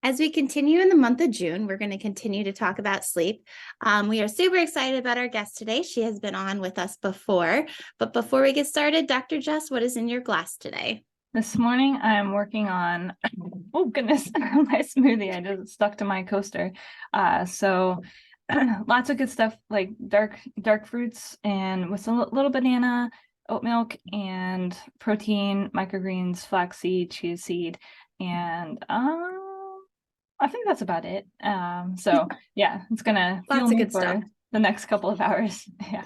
As we continue in the month of June, we're going to continue to talk about sleep. We are super excited about our guest today. She has been on with us before. But before we get started, Dr. Jess, what is in your glass today? This morning, I'm working on, oh goodness, my smoothie. I just stuck to my coaster. So lots of good stuff like dark fruits and with a little banana, oat milk, and protein, microgreens, flaxseed, chia seed, and I think that's about it. So yeah, it's gonna fuel me for the next couple of hours. Yeah.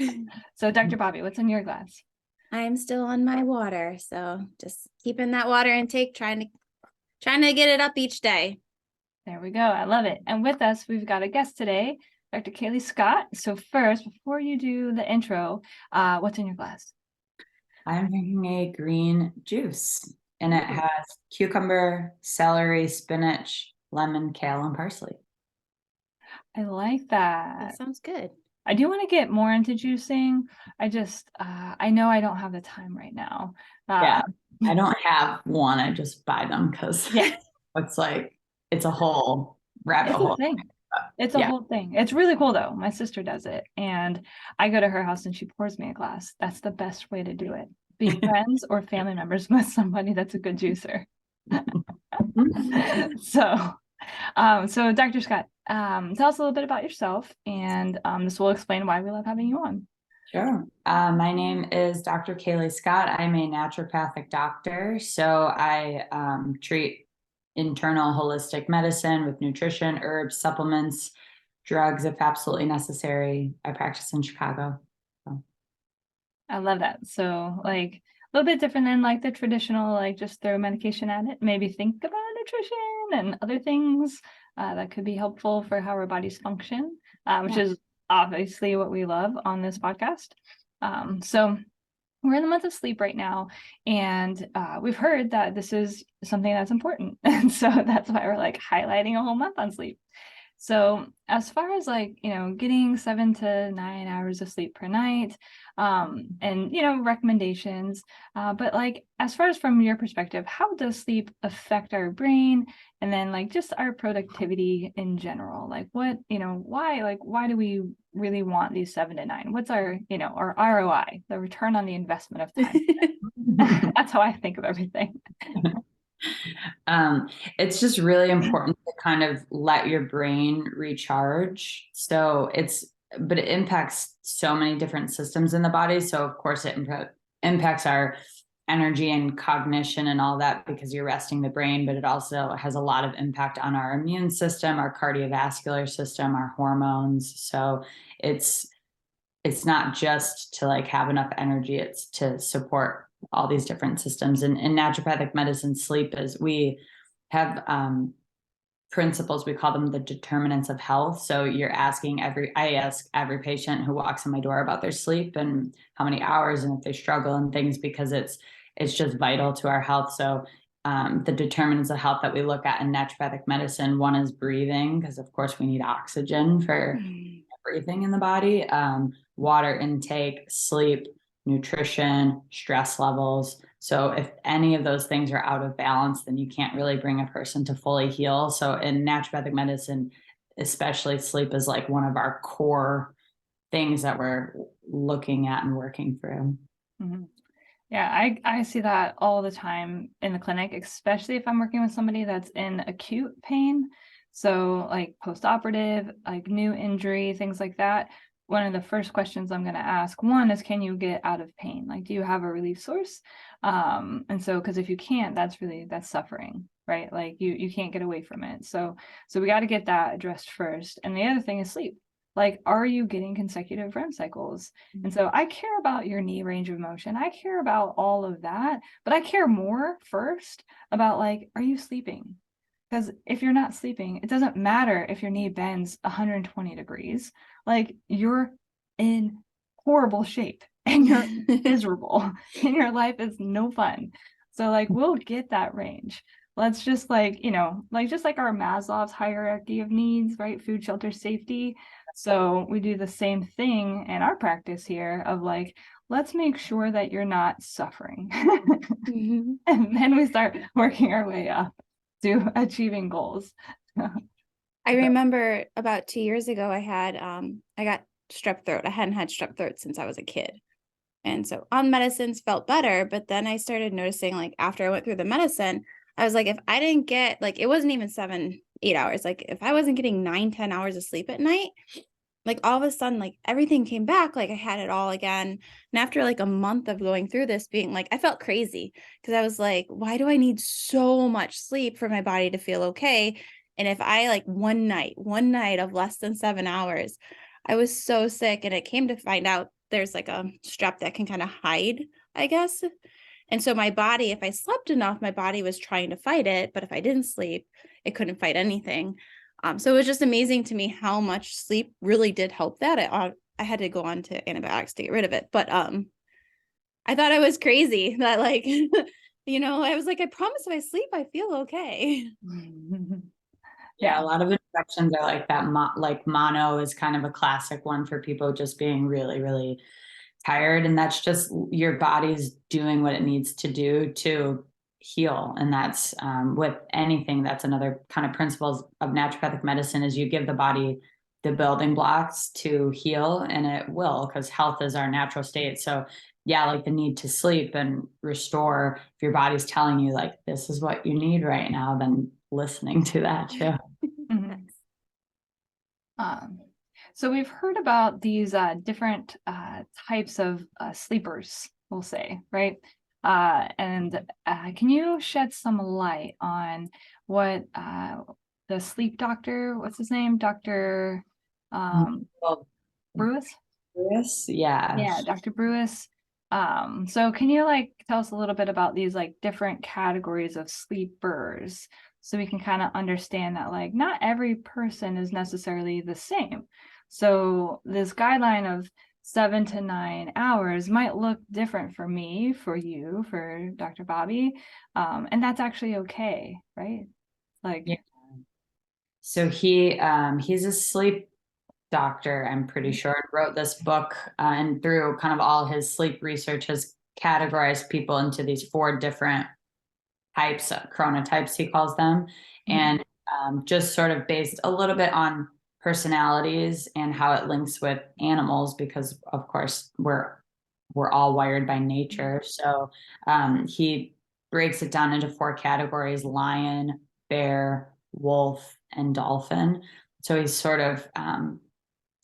So Dr. Bobbie, what's in your glass? I'm still on my water, so just keeping that water intake, trying to get it up each day. There we go. I love it. And with us, we've got a guest today, Dr. Caley Scott. So first, before you do the intro, what's in your glass? I'm drinking a green juice, and it has cucumber, celery, spinach, lemon, kale, and parsley. I like that. That sounds good. I do want to get more into juicing. I know I don't have the time right now. Yeah, I don't have one. I just buy them because it's a whole rabbit hole. It's a whole thing. It's really cool though. My sister does it, and I go to her house and she pours me a glass. That's the best way to do it. Be friends or family members with somebody that's a good juicer. So Dr. Scott, tell us a little bit about yourself, and this will explain why we love having you on. Sure. My name is Dr. Caley Scott. I'm a naturopathic doctor. So I treat internal holistic medicine with nutrition, herbs, supplements, drugs, if absolutely necessary. I practice in Chicago. So. I love that. So like a little bit different than like the traditional, like just throw medication at it. Maybe think about nutrition and other things that could be helpful for how our bodies function, which is obviously what we love on this podcast. So we're in the month of sleep right now, and we've heard that this is something that's important. And so that's why we're like highlighting a whole month on sleep. So as far as like, getting 7 to 9 hours of sleep per night, and, recommendations, but like, as far as from your perspective, how does sleep affect our brain? And then like just our productivity in general, like what, why do we really want these 7 to 9? What's our, our ROI, the return on the investment of time? That's how I think of everything. It's just really important to kind of let your brain recharge. But it impacts so many different systems in the body. So of course it impacts our energy and cognition and all that because you're resting the brain, but it also has a lot of impact on our immune system, our cardiovascular system, our hormones. So it's not just to like have enough energy, it's to support all these different systems. And in naturopathic medicine, sleep is, we have principles, we call them the determinants of health. So I ask every patient who walks in my door about their sleep and how many hours and if they struggle and things, because it's just vital to our health. So the determinants of health that we look at in naturopathic medicine, one is breathing, because of course we need oxygen for everything in the body, water intake, sleep, nutrition, stress levels. So if any of those things are out of balance, then you can't really bring a person to fully heal. So in naturopathic medicine, especially sleep is like one of our core things that we're looking at and working through. Mm-hmm. Yeah, I see that all the time in the clinic, especially if I'm working with somebody that's in acute pain. So like post-operative, like new injury, things like that. One of the first questions I'm going to ask, one is, can you get out of pain? Like, do you have a relief source? And so, because if you can't, that's suffering, right? Like you can't get away from it. So we got to get that addressed first. And the other thing is sleep. Like, are you getting consecutive REM cycles? And so I care about your knee range of motion. I care about all of that, but I care more first about like, are you sleeping? Because if you're not sleeping, it doesn't matter if your knee bends 120 degrees. Like, you're in horrible shape and you're miserable and your life is no fun. So like, we'll get that range. Let's just like, just like our Maslow's hierarchy of needs, right? Food, shelter, safety. So we do the same thing in our practice here of like, let's make sure that you're not suffering. And then we start working our way up to achieving goals. I remember about 2 years ago, I got strep throat. I hadn't had strep throat since I was a kid. And so on medicines felt better, but then I started noticing, like, after I went through the medicine, I was like, if I didn't get, like, it wasn't even 7, 8 hours. Like, if I wasn't getting 9, 10 hours of sleep at night, like, all of a sudden, like, everything came back, like I had it all again. And after like a month of going through this, being like, I felt crazy because I was like, why do I need so much sleep for my body to feel okay? And if I, like, one night of less than 7 hours, I was so sick. And it came to find out there's like a strep that can kind of hide, I guess. And so my body, if I slept enough, my body was trying to fight it. But if I didn't sleep, it couldn't fight anything. So it was just amazing to me how much sleep really did help that. I had to go on to antibiotics to get rid of it. But I thought I was crazy that, like, I was like, I promise if I sleep, I feel okay. Yeah, a lot of infections are like that. Like mono is kind of a classic one for people just being really, really tired. And that's just your body's doing what it needs to do to heal. And that's with anything, that's another kind of principles of naturopathic medicine is you give the body the building blocks to heal, and it will, because health is our natural state. So yeah, like the need to sleep and restore, if your body's telling you like, this is what you need right now, then listening to that too. Mhm. So we've heard about these different types of sleepers, we'll say, right? And can you shed some light on what the sleep doctor, what's his name? Dr. Well, Brewis? yeah. Yeah, Dr. Brewis. So can you like tell us a little bit about these like different categories of sleepers so we can kind of understand that like not every person is necessarily the same. So this guideline of 7 to 9 hours might look different for me, for you, for Dr. Bobbie. And that's actually okay, right? Like, Yeah. So he's a sleep doctor, I'm pretty sure, wrote this book, and through kind of all his sleep research has categorized people into these 4 different types, chronotypes he calls them, and just sort of based a little bit on personalities and how it links with animals, because of course we're all wired by nature. So he breaks it down into 4 categories: lion, bear, wolf, and dolphin. So he's sort of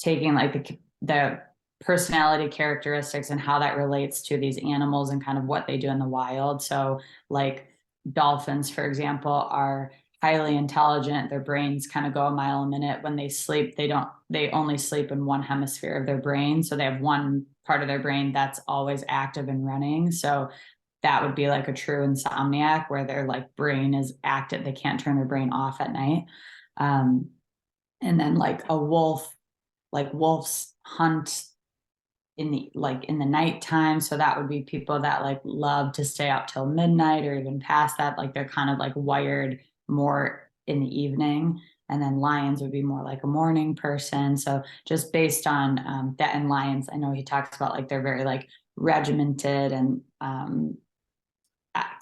taking like the personality characteristics and how that relates to these animals and kind of what they do in the wild. So like dolphins, for example, are highly intelligent. Their brains kind of go a mile a minute. When they sleep, they only sleep in one hemisphere of their brain. So they have one part of their brain that's always active and running. So that would be like a true insomniac, where their like brain is active. They can't turn their brain off at night. And then like a wolf, like wolves hunt in the nighttime. So that would be people that like love to stay up till midnight or even past that. Like they're kind of like wired more in the evening. And then lions would be more like a morning person. So just based on that, and lions, I know he talks about like they're very like regimented and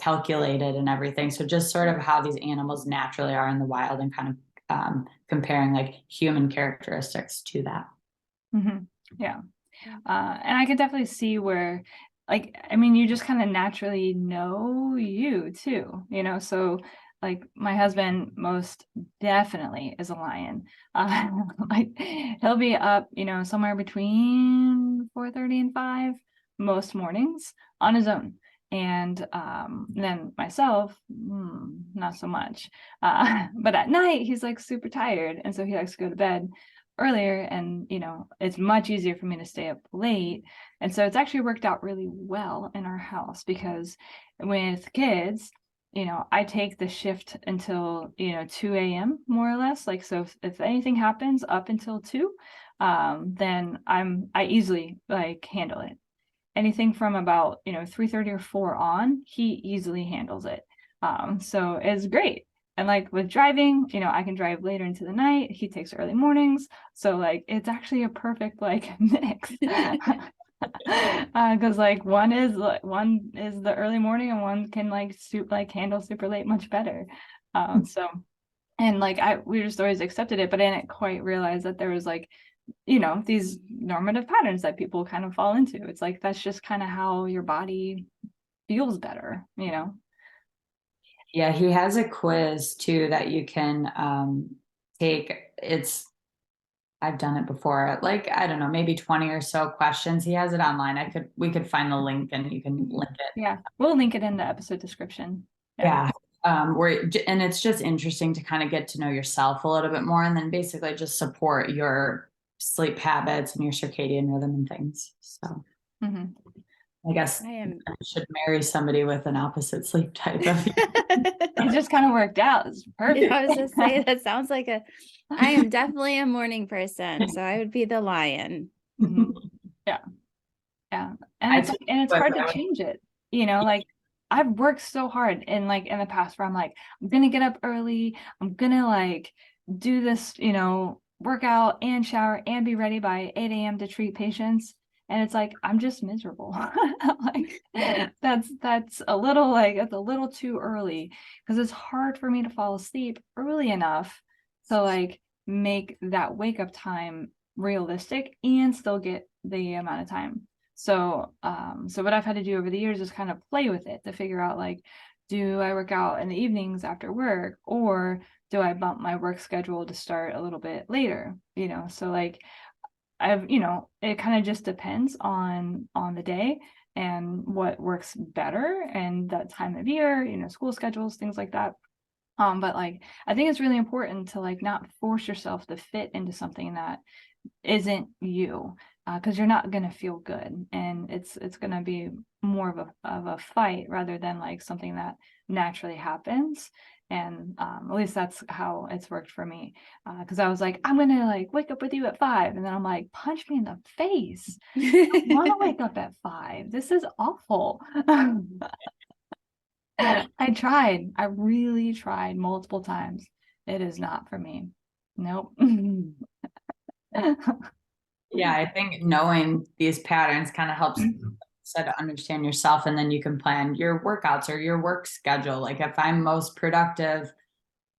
calculated and everything. So just sort of how these animals naturally are in the wild, and kind of comparing like human characteristics to that. Yeah. And I could definitely see where, like, I mean, you just kind of naturally know you too, so like my husband most definitely is a lion. Like he'll be up, somewhere between 4:30 and 5 most mornings on his own. And then myself, not so much. But at night he's like super tired, and so he likes to go to bed earlier, and it's much easier for me to stay up late. And so it's actually worked out really well in our house, because with kids, I take the shift until 2 a.m. more or less. Like, so if anything happens up until 2, then I easily like handle it. Anything from about 3:30 or 4 on, he easily handles it. So it's great. And like with driving, I can drive later into the night. He takes early mornings. So like it's actually a perfect like mix. Because like one is the early morning, and one can like handle super late much better. So And like we just always accepted it, but I didn't quite realize that there was like, you know, these normative patterns that people kind of fall into. It's like that's just kind of how your body feels better, you know. Yeah, he has a quiz too that you can take. I've done it before. Like, I don't know, maybe 20 or so questions. He has it online. We could find the link and you can link it. Yeah, we'll link it in the episode description. Yeah. And it's just interesting to kind of get to know yourself a little bit more, and then basically just support your sleep habits and your circadian rhythm and things. So I guess I should marry somebody with an opposite sleep type of It just kind of worked out. It's perfect. I was just saying, that sounds like I am definitely a morning person, so I would be the lion. Yeah. And it's hard to change it, you know, like I've worked so hard in the past where I'm like, I'm gonna get up early, I'm gonna like do this, you know, workout and shower and be ready by 8 a.m. to treat patients. And it's like, I'm just miserable. Like that's a little too early, because it's hard for me to fall asleep early enough to like make that wake up time realistic and still get the amount of time. So what I've had to do over the years is kind of play with it to figure out, like, do I work out in the evenings after work, or do I bump my work schedule to start a little bit later? You know, so like it kind of just depends on the day and what works better and that time of year, you know, school schedules, things like that. But like I think it's really important to like not force yourself to fit into something that isn't you, because you're not going to feel good, and it's going to be more of a fight rather than like something that naturally happens. And at least that's how it's worked for me, because I was like, I'm going to like wake up with you at 5, and then I'm like, punch me in the face. I want to wake up at 5. This is awful. I really tried multiple times. It is not for me. Nope. Yeah, I think knowing these patterns kind of helps to understand yourself, and then you can plan your workouts or your work schedule. Like if I'm most productive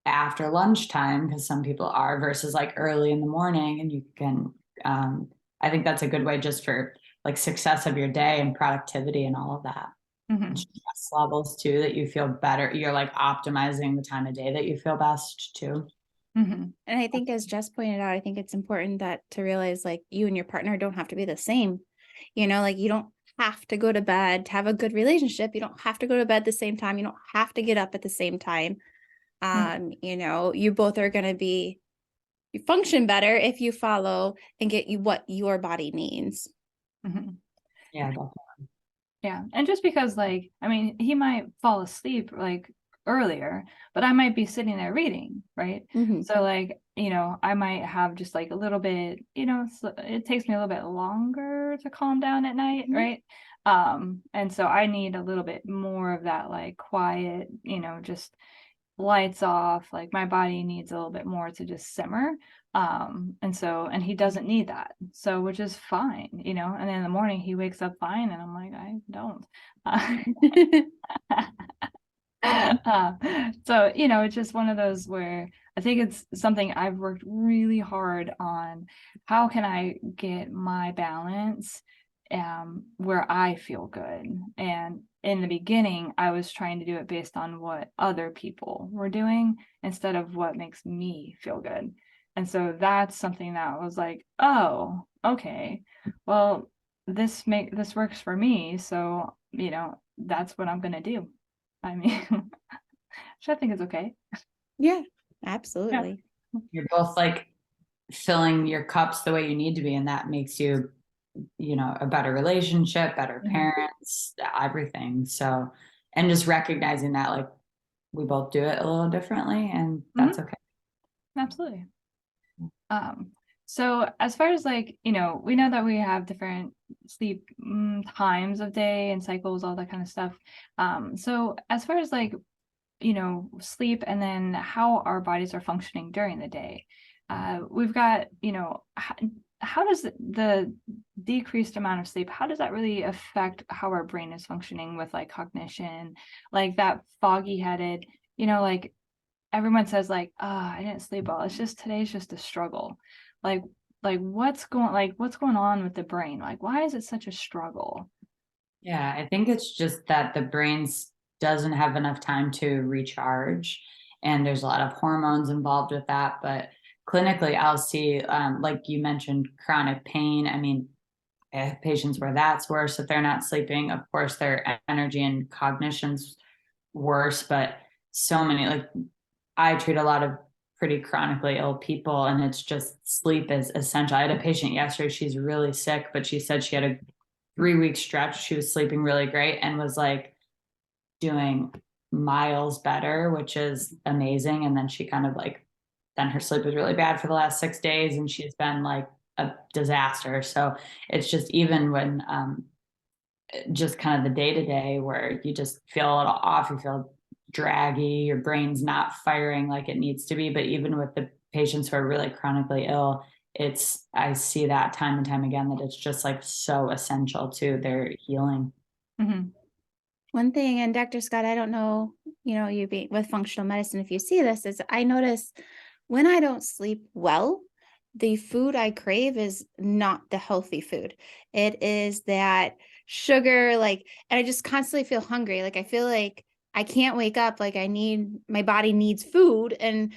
after lunchtime, because some people are, versus like early in the morning, and you can I think that's a good way just for like success of your day and productivity and all of that. Stress levels too, that you feel better. You're like optimizing the time of day that you feel best too. And I think, as Jess pointed out, I think it's important to realize like you and your partner don't have to be the same. You know, like you don't have to go to bed to have a good relationship. You don't have to go to bed the same time. You don't have to get up at the same time. You know, you both are going to you function better if you follow and get you what your body needs. Yeah, definitely. Yeah. And just because like, I mean, he might fall asleep like earlier, but I might be sitting there reading, right? So like, you know, I might have just like a little bit, you know, it takes me a little bit longer to calm down at night, right? And so I need a little bit more of that like quiet, you know, just lights off. Like my body needs a little bit more to just simmer. And he doesn't need that, so which is fine, you know. And then in the morning he wakes up fine, and I'm like, I don't. So you know, it's just one of those where I think it's something I've worked really hard on. How can I get my balance where I feel good? And in the beginning I was trying to do it based on what other people were doing instead of what makes me feel good. And so that's something that was like, oh, okay, well, this works for me. So, you know, that's what I'm going to do. I mean, which I think is okay. Yeah, absolutely. Yeah. You're both like filling your cups the way you need to be. And that makes you, you know, a better relationship, better parents, everything. So, and just recognizing that like we both do it a little differently, and that's okay. Absolutely. So as far as like, you know, we know that we have different sleep times of day and cycles, all that kind of stuff. So as far as like, you know, sleep and then how our bodies are functioning during the day, we've got, you know, how does the decreased amount of sleep, how does that really affect how our brain is functioning with like cognition, like that foggy headed, you know, like everyone says like, oh, I didn't sleep well. It's just, today's just a struggle. Like, what's going on with the brain? Like, why is it such a struggle? Yeah, I think it's just that the brain doesn't have enough time to recharge, and there's a lot of hormones involved with that. But clinically, I'll see, like you mentioned, chronic pain. I mean, I have patients where that's worse if they're not sleeping. Of course, their energy and cognition's worse, but so many, like, I treat a lot of pretty chronically ill people, and it's just sleep is essential. I had a patient yesterday, she's really sick, but she said she had a 3-week stretch. She was sleeping really great and was like doing miles better, which is amazing. And then she kind of like, then her sleep was really bad for the last 6 days, and she's been like a disaster. So it's just, even when just kind of the day to day where you just feel a little off, you feel draggy, your brain's not firing like it needs to be. But even with the patients who are really chronically ill, I see that time and time again, that it's just like so essential to their healing. Mm-hmm. One thing, and Dr. Scott, I don't know, you be with functional medicine, if you see this, is I notice when I don't sleep well, the food I crave is not the healthy food. It is that sugar, like, and I just constantly feel hungry. Like I feel like I can't wake up. Like my body needs food. And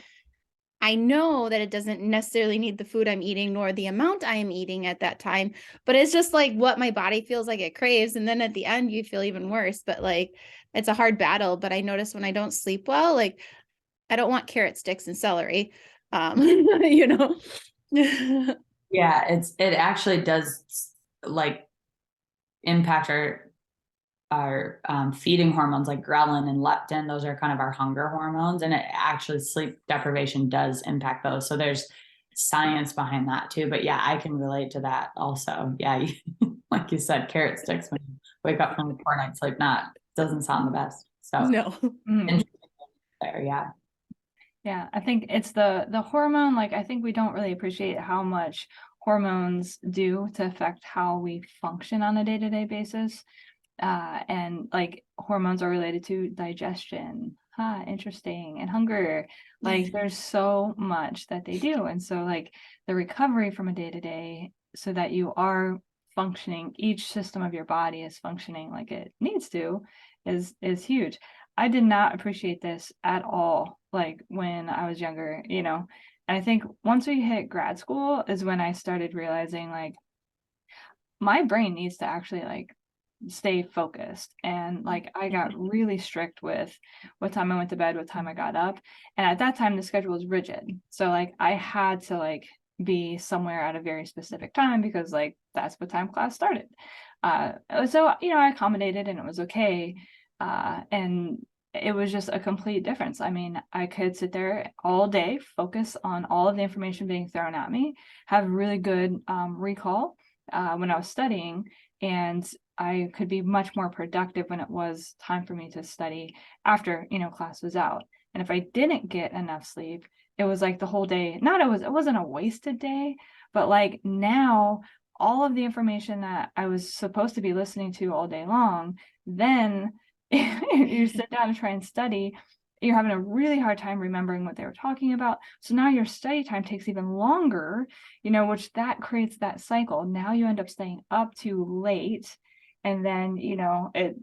I know that it doesn't necessarily need the food I'm eating nor the amount I am eating at that time, but it's just like what my body feels like it craves. And then at the end, you feel even worse. But like, it's a hard battle. But I notice when I don't sleep well, like I don't want carrot sticks and celery. You know. Yeah, it actually does like impact our feeding hormones like ghrelin and leptin. Those are kind of our hunger hormones, and it actually, sleep deprivation does impact those. So there's science behind that too. But yeah, I can relate to that also. Yeah, like you said, carrot sticks when you wake up from a poor night's sleep, doesn't sound the best. So No. Mm-hmm. there, yeah. Yeah, I think it's the hormone. Like, I think we don't really appreciate how much hormones do to affect how we function on a day-to-day basis. And like hormones are related to digestion, interesting, and hunger. Like there's so much that they do. And so like the recovery from a day-to-day, so that you are functioning, each system of your body is functioning like it needs to, is huge. I did not appreciate this at all, like when I was younger, and I think once we hit grad school is when I started realizing like my brain needs to actually like stay focused. And like I got really strict with what time I went to bed, what time I got up. And at that time the schedule was rigid. So like I had to like be somewhere at a very specific time, because like that's what time class started. So I accommodated, and it was okay. And it was just a complete difference. I mean, I could sit there all day, focus on all of the information being thrown at me, have really good recall when I was studying, and I could be much more productive when it was time for me to study after, class was out. And if I didn't get enough sleep, it was like the whole day, it wasn't a wasted day, but like now all of the information that I was supposed to be listening to all day long, then you sit down and try and study, you're having a really hard time remembering what they were talking about. So now your study time takes even longer, which that creates that cycle. Now you end up staying up too late, and then, it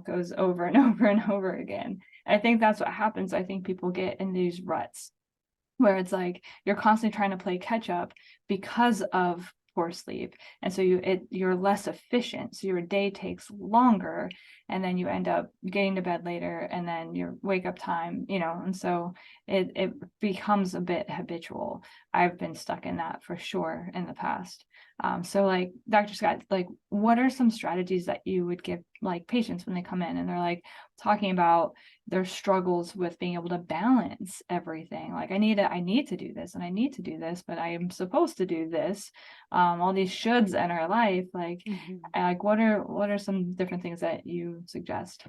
goes over and over and over again. I think that's what happens. I think people get in these ruts where it's like you're constantly trying to play catch up because of poor sleep, and so you're less efficient, so your day takes longer, and then you end up getting to bed later, and then your wake up time, and so it becomes a bit habitual. I've been stuck in that for sure in the past. So like Dr. Scott, like what are some strategies that you would give like patients when they come in and they're like talking about their struggles with being able to balance everything? Like I need to do this and I need to do this, but I am supposed to do this. All these shoulds in our life, like like what are some different things that you suggest?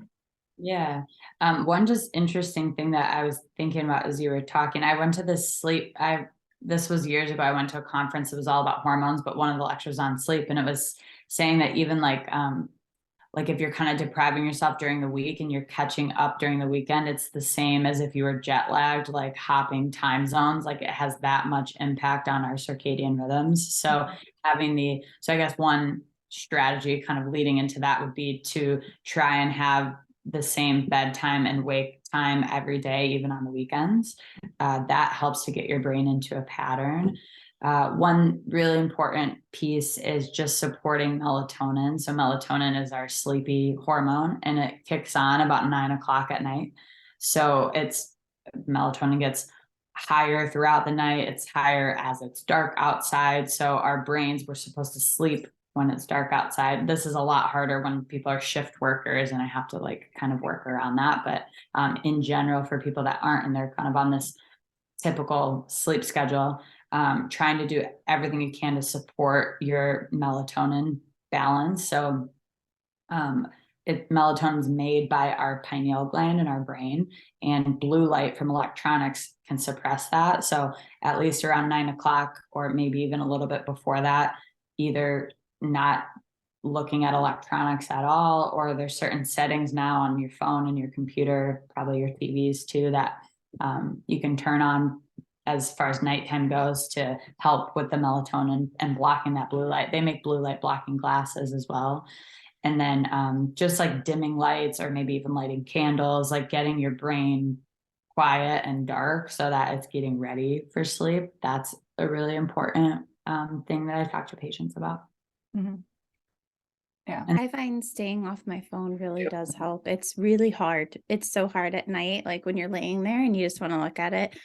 Yeah. One just interesting thing that I was thinking about as you were talking, I went to this was years ago. I went to a conference. It was all about hormones, but one of the lectures on sleep, and it was saying that even like, like if you're kind of depriving yourself during the week and you're catching up during the weekend, it's the same as if you were jet lagged, like hopping time zones, like it has that much impact on our circadian rhythms. So so I guess one strategy kind of leading into that would be to try and have the same bedtime and wake time every day, even on the weekends. That helps to get your brain into a pattern. One really important piece is just supporting melatonin. So melatonin is our sleepy hormone, and it kicks on about 9 o'clock at night. So melatonin gets higher throughout the night. It's higher as it's dark outside. So our brains, we're supposed to sleep when it's dark outside. This is a lot harder when people are shift workers, and I have to like kind of work around that. But in general, for people that aren't, and they're kind of on this typical sleep schedule, trying to do everything you can to support your melatonin balance. So melatonin is made by our pineal gland in our brain, and blue light from electronics can suppress that. So at least around 9 o'clock, or maybe even a little bit before that, either not looking at electronics at all, or there's certain settings now on your phone and your computer, probably your TVs too, that you can turn on as far as nighttime goes to help with the melatonin and blocking that blue light. They make blue light blocking glasses as well. And then just like dimming lights, or maybe even lighting candles, like getting your brain quiet and dark so that it's getting ready for sleep. That's a really important thing that I talk to patients about. Mm-hmm. Yeah. I find staying off my phone really does help. It's really hard. It's so hard at night, like when you're laying there and you just want to look at it.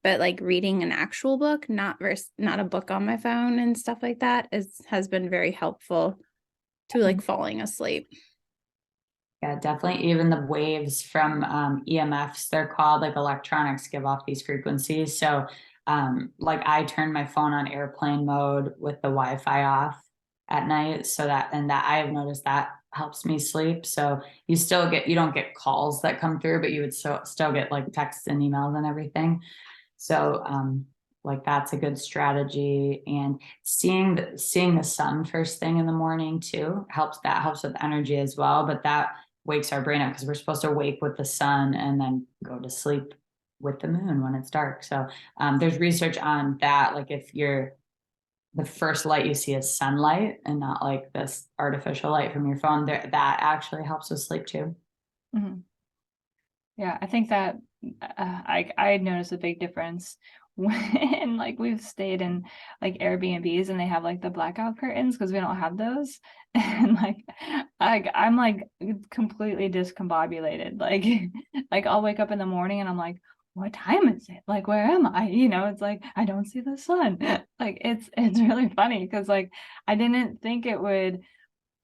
But like reading an actual book, not a book on my phone and stuff like that, has been very helpful to like falling asleep. Yeah, definitely. Even the waves from EMFs, they're called, like electronics give off these frequencies. So like I turn my phone on airplane mode with the Wi-Fi off at night, so that I have noticed that helps me sleep. So you don't get calls that come through, but you would still get like texts and emails and everything. So like that's a good strategy. And seeing the sun first thing in the morning too helps with energy as well. But that wakes our brain up, because we're supposed to wake with the sun and then go to sleep with the moon when it's dark. So there's research on that. Like if the first light you see is sunlight and not like this artificial light from your phone, that actually helps with sleep too. Mm-hmm. Yeah, I think that I noticed a big difference when like we've stayed in like Airbnbs and they have like the blackout curtains, because we don't have those. And like I'm like completely discombobulated. Like I'll wake up in the morning and I'm like, what time is it? Like, where am I? It's like I don't see the sun. Like it's really funny, because like I didn't think it would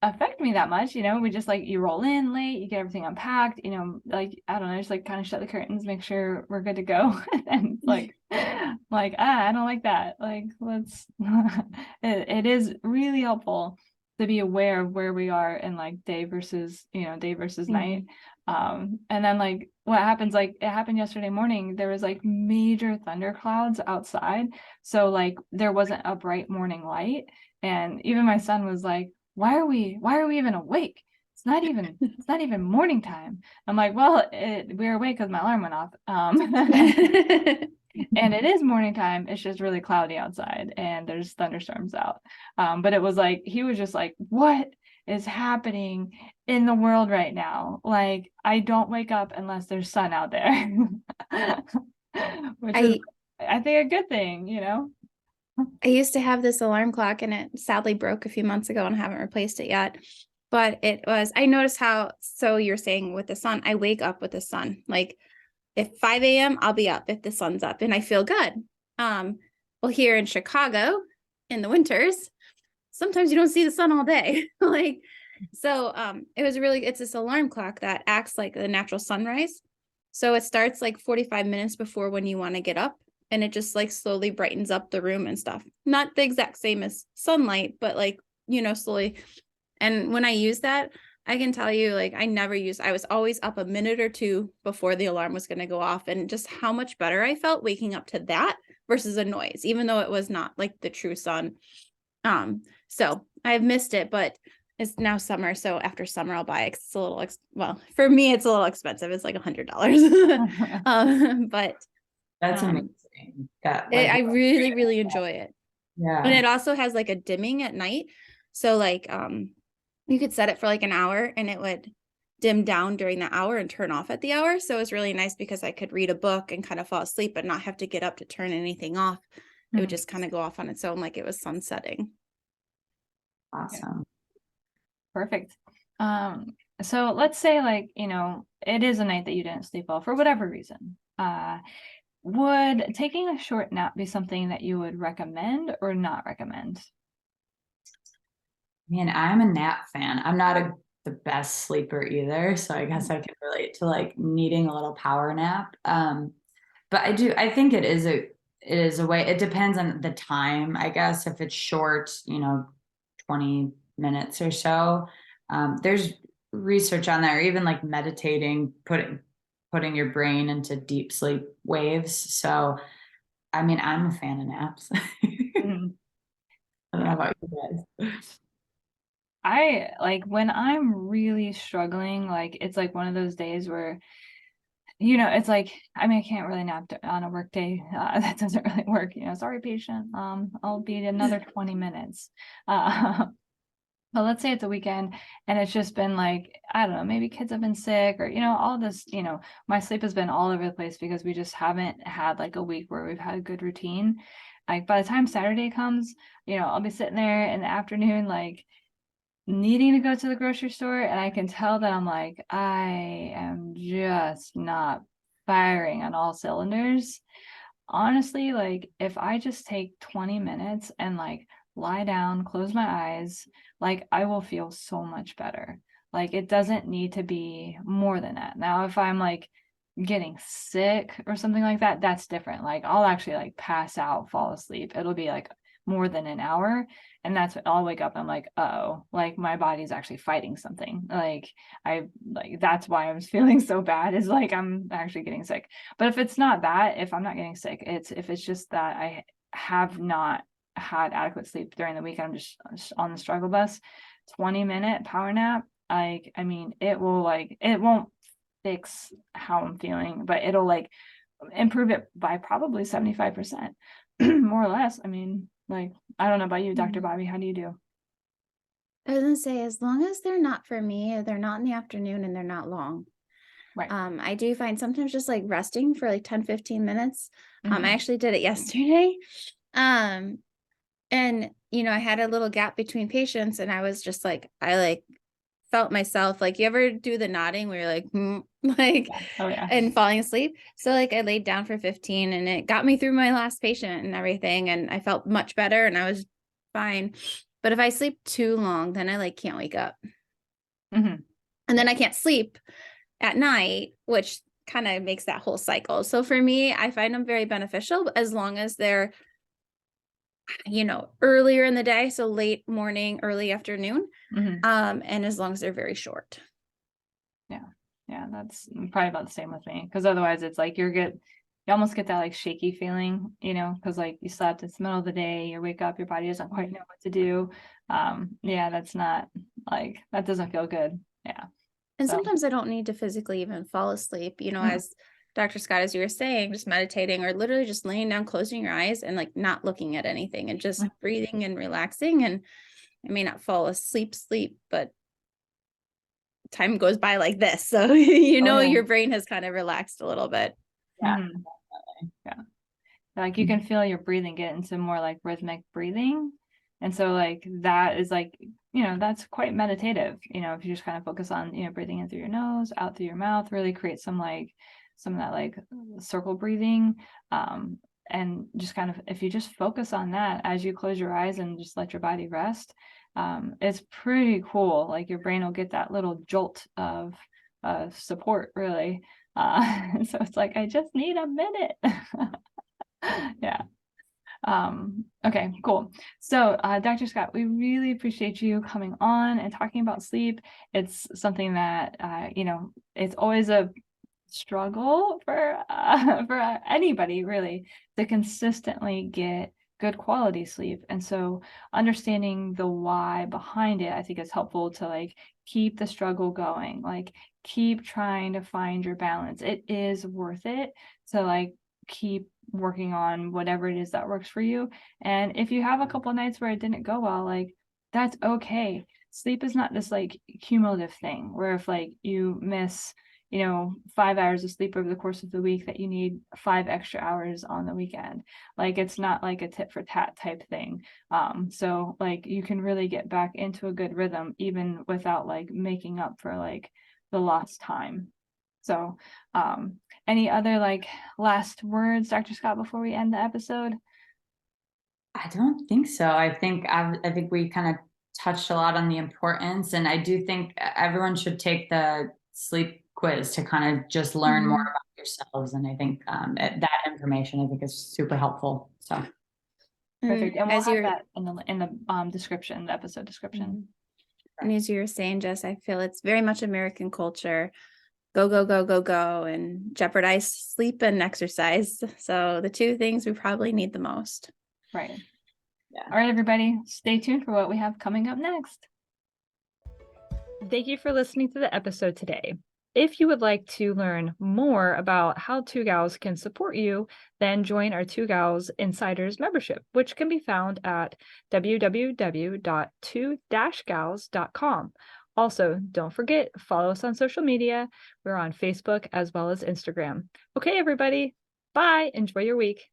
affect me that much. We just like, you roll in late, you get everything unpacked, like I don't know, just like kind of shut the curtains, make sure we're good to go. And like I don't like that. Like let's it is really helpful to be aware of where we are in like day versus night. And then like what happens, like it happened yesterday morning, there was like major thunderclouds outside, so like there wasn't a bright morning light, and even my son was like, why are we even awake? It's not even morning time. I'm like, well, we're awake because my alarm went off. And it is morning time. It's just really cloudy outside and there's thunderstorms out. But it was like, he was just like, what is happening in the world right now? Like, I don't wake up unless there's sun out there. Which is, I think, a good thing, I used to have this alarm clock, and it sadly broke a few months ago and I haven't replaced it yet. But I noticed so you're saying with the sun, I wake up with the sun. Like if 5 a.m., I'll be up if the sun's up and I feel good. Well, here in Chicago in the winters, sometimes you don't see the sun all day. It's this alarm clock that acts like the natural sunrise. So it starts like 45 minutes before when you want to get up. And it just like slowly brightens up the room and stuff. Not the exact same as sunlight, but like, slowly. And when I use that, I can tell you, like, I was always up a minute or two before the alarm was going to go off, and just how much better I felt waking up to that versus a noise, even though it was not like the true sun. So I've missed it, but it's now summer, so after summer I'll buy it. 'Cause it's a little well, for me it's a little expensive. It's like $100. But That's amazing. That like, I really, really enjoy it. And yeah. it also has like a dimming at night. So like you could set it for like an hour and it would dim down during the hour and turn off at the hour. So it was really nice because I could read a book and kind of fall asleep but not have to get up to turn anything off. It would just kind of go off on its own like it was sunsetting. Awesome. Perfect. So let's say like, it is a night that you didn't sleep well for whatever reason. Would taking a short nap be something that you would recommend or not recommend? Man, I'm a nap fan. I'm not the best sleeper either, so I guess I can relate to like needing a little power nap. But I think it is a way. It depends on the time, I guess. If it's short, 20 minutes or so. There's research on that, or even like meditating, putting your brain into deep sleep waves. So, I mean, I'm a fan of naps. I don't know about you guys. I like when I'm really struggling, like it's like one of those days where, it's like, I mean, I can't really nap on a work day. That doesn't really work. Sorry, patient. I'll be another 20 minutes. But let's say it's a weekend and it's just been like, I don't know, maybe kids have been sick or, all this, my sleep has been all over the place because we just haven't had like a week where we've had a good routine. Like by the time Saturday comes, I'll be sitting there in the afternoon, like needing to go to the grocery store. And I can tell that I'm like, I am just not firing on all cylinders. Honestly, like if I just take 20 minutes and like lie down, close my eyes, like I will feel so much better. Like it doesn't need to be more than that. Now, if I'm like getting sick or something like that, that's different. Like I'll actually like pass out, fall asleep. It'll be like more than an hour. And that's when I'll wake up and I'm like, oh, like my body's actually fighting something. Like that's why I was feeling so bad, is like I'm actually getting sick. But if it's not that, if I'm not getting sick, if it's just that I have not had adequate sleep during the week, I'm just on the struggle bus, 20-minute power nap, like, I mean, it won't fix how I'm feeling, but it'll like improve it by probably 75%, more or less. I mean, like, I don't know about you, Dr. Bobbie, how do you do? I was gonna say, as long as they're not for me, they're not in the afternoon and they're not long. Right. I do find sometimes just like resting for like 10-15 minutes. I actually did it yesterday. And I had a little gap between patients and I was just like, I like felt myself, like, you ever do the nodding where you're like, like, Oh yeah. and falling asleep. So like I laid down for 15 and it got me through my last patient and everything. And I felt much better and I was fine. But if I sleep too long, then I like can't wake up. And then I can't sleep at night, which kind of makes that whole cycle. So for me, I find them very beneficial as long as they're, earlier in the day. So late morning, early afternoon. And as long as they're very short. Yeah, that's probably about the same with me, because otherwise it's like you almost get that like shaky feeling, because like you slept, it's the middle of the day, you wake up, your body doesn't quite know what to do. Yeah, that's not like, that doesn't feel good. Yeah. And sometimes I don't need to physically even fall asleep, as Dr. Scott, as you were saying, just meditating or literally just laying down, closing your eyes and like not looking at anything and just breathing and relaxing. And I may not fall asleep, but time goes by like this. So, your brain has kind of relaxed a little bit. Yeah. Yeah. Like you can feel your breathing get into more like rhythmic breathing. And so like that is like, that's quite meditative, if you just kind of focus on, breathing in through your nose, out through your mouth, really create some of that like circle breathing. And just kind of, if you just focus on that as you close your eyes and just let your body rest, it's pretty cool. Like your brain will get that little jolt of support, really. So it's like, I just need a minute. Yeah. Okay, cool. So, Dr. Scott, we really appreciate you coming on and talking about sleep. It's something that, it's always a struggle for anybody really to consistently get good quality sleep. And so understanding the why behind it, I think is helpful to like keep the struggle going, like keep trying to find your balance. It is worth it to like keep working on whatever it is that works for you. And if you have a couple nights where it didn't go well, like that's okay. Sleep is not this like cumulative thing where if like you miss 5 hours of sleep over the course of the week, that you need 5 extra hours on the weekend. Like it's not like a tit for tat type thing. So like you can really get back into a good rhythm even without like making up for like the lost time. So any other like last words, Dr. Scott, before we end the episode? I don't think so. I think we kind of touched a lot on the importance, and I do think everyone should take the sleep quiz to kind of just learn more about yourselves. And I think that information I think is super helpful. So perfect, and we'll As have you're that in the description, the episode description. and as you were saying, Jess, I feel it's very much American culture. Go, go, go, go, go, and jeopardize sleep and exercise. So the two things we probably need the most. Right. Yeah. All right, everybody, stay tuned for what we have coming up next. Thank you for listening to the episode today. If you would like to learn more about how Two Gals can support you, then join our Two Gals Insiders membership, which can be found at www.2-gals.com. Also, don't forget, follow us on social media. We're on Facebook as well as Instagram. Okay, everybody, bye. Enjoy your week.